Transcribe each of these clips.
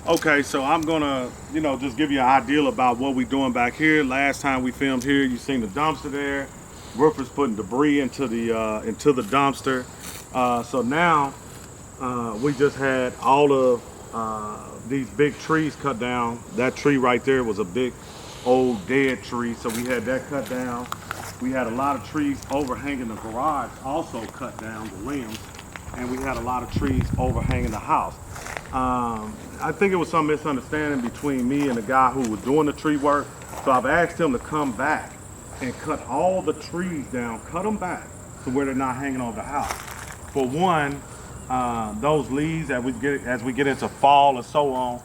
Okay, so I'm gonna, just give you an idea about what we're doing back here. Last time we filmed here, you seen the dumpster there. Roofer's putting debris into the dumpster. So now we just had all of these big trees cut down. That tree right there was a big old dead tree, so we had that cut down. We had a lot of trees overhanging the garage, also cut down the limbs, and we had a lot of trees overhanging the house. I think it was some misunderstanding between me and the guy who was doing the tree work. So I've asked him to come back and cut all the trees down, cut them back to where they're not hanging over the house. For one, those leaves as we get into fall and so on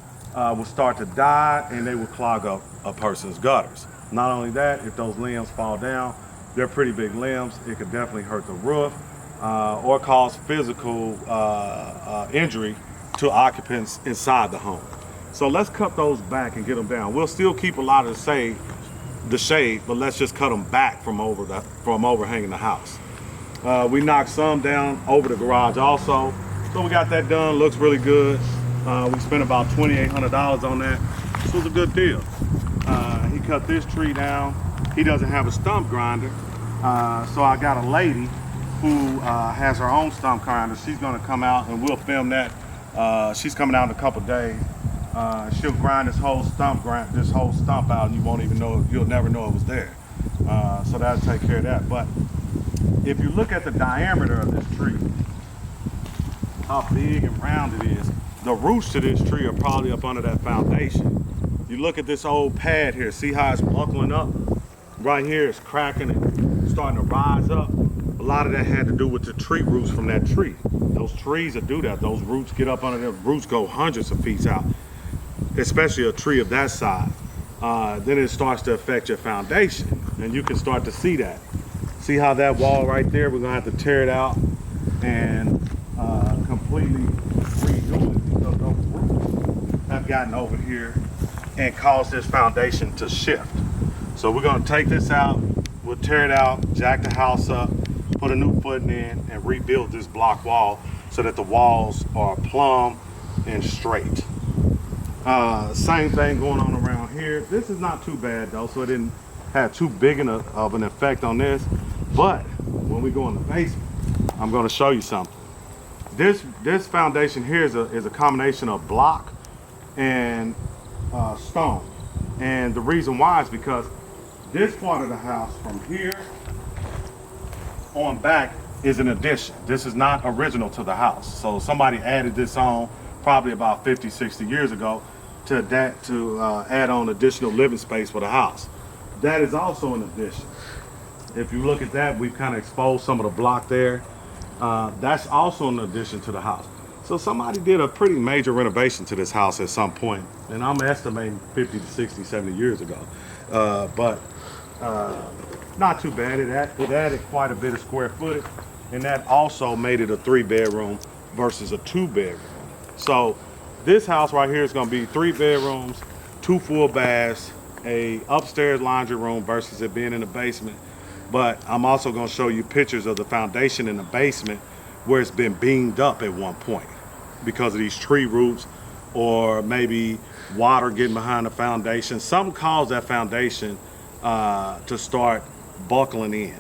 will start to die and they will clog up a person's gutters. Not only that, if those limbs fall down, they're pretty big limbs, it could definitely hurt the roof or cause physical injury to occupants inside the home. So let's cut those back and get them down. We'll still keep a lot of the shade, but let's just cut them back from overhanging the house. We knocked some down over the garage also. So we got that done, looks really good. We spent about $2,800 on that. This was a good deal. He cut this tree down. He doesn't have a stump grinder. So I got a lady who has her own stump grinder. She's gonna come out and we'll film that. She's coming out in a couple days. She'll grind this whole stump out, and you won't even know. You'll never know it was there. So that'll take care of that. But if you look at the diameter of this tree, how big and round it is, the roots to this tree are probably up under that foundation. You look at this old pad here. See how it's buckling up? Right here, it's cracking and starting to rise up. A lot of that had to do with the tree roots from that tree. Those trees that do that, those roots get up under them. Roots go hundreds of feet out, especially a tree of that size. Then it starts to affect your foundation, and you can start to see that. See how that wall right there, we're gonna have to tear it out and completely redo it because those roots have gotten over here and caused this foundation to shift. So we're gonna take this out, we'll tear it out, jack the house up, put a new footing in, and rebuild this block wall so that the walls are plumb and straight. Same thing going on around here. This is not too bad though, so it didn't have too big of an effect on this. But when we go in the basement, I'm going to show you something. This foundation here is a combination of block and stone. And the reason why is because this part of the house from here on back is an addition. This is not original to the house. So somebody added this on probably about 50, 60 years ago to add on additional living space for the house. That is also an addition. If you look at that, we've kind of exposed some of the block there. That's also an addition to the house. So somebody did a pretty major renovation to this house at some point, and I'm estimating 50 to 60, 70 years ago. But not too bad. It added quite a bit of square footage, and that also made it a 3-bedroom versus a 2-bedroom. So this house right here is going to be 3 bedrooms, 2 full baths, a upstairs laundry room versus it being in the basement. But I'm also going to show you pictures of the foundation in the basement where it's been beamed up at one point because of these tree roots or maybe water getting behind the foundation. Something caused that foundation to start buckling in.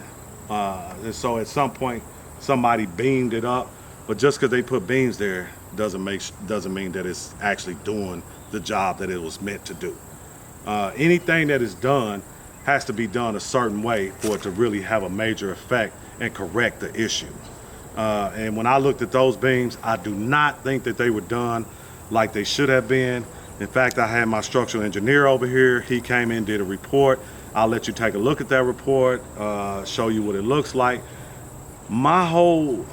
And so at some point somebody beamed it up, but just because they put beams there doesn't mean that it's actually doing the job that it was meant to do. Anything that is done has to be done a certain way for it to really have a major effect and correct the issue. And when I looked at those beams, I do not think that they were done like they should have been. In fact, I had my structural engineer over here. He came in, did a report. I'll let you take a look at that report, show you what it looks like. My whole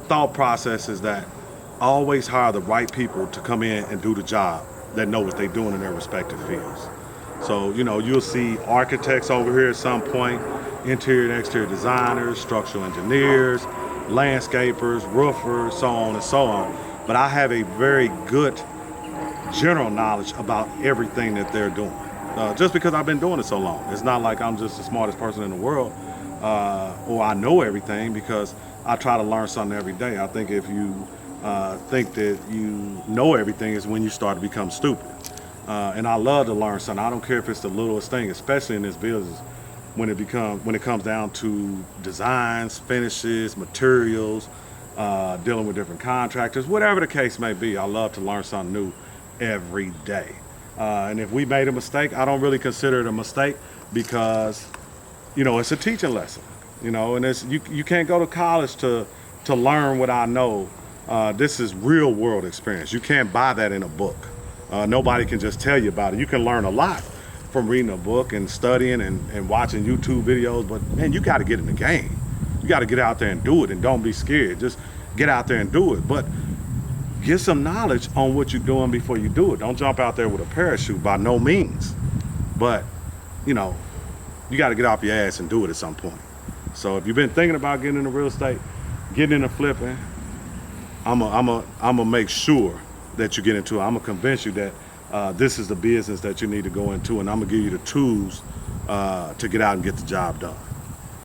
thought process is that always hire the right people to come in and do the job that know what they're doing in their respective fields. So, you'll see architects over here at some point, interior and exterior designers, structural engineers, landscapers, roofers, so on and so on. But I have a very good general knowledge about everything that they're doing. Just because I've been doing it so long. It's not like I'm just the smartest person in the world or I know everything, because I try to learn something every day. I think if you think that you know everything is when you start to become stupid. And I love to learn something. I don't care if it's the littlest thing, especially in this business, when it comes down to designs, finishes, materials, dealing with different contractors, whatever the case may be. I love to learn something new every day. And if we made a mistake, I don't really consider it a mistake because, it's a teaching lesson. And you can't go to college to learn what I know. This is real world experience. You can't buy that in a book. Nobody can just tell you about it. You can learn a lot from reading a book and studying and watching YouTube videos, but man, you got to get in the game. You got to get out there and do it, and don't be scared. Just get out there and do it. But get some knowledge on what you're doing before you do it. Don't jump out there with a parachute, by no means. But, you got to get off your ass and do it at some point. So if you've been thinking about getting into real estate, getting into flipping, I'm gonna make sure that you get into it. I'm gonna convince you that this is the business that you need to go into, and I'm gonna give you the tools to get out and get the job done.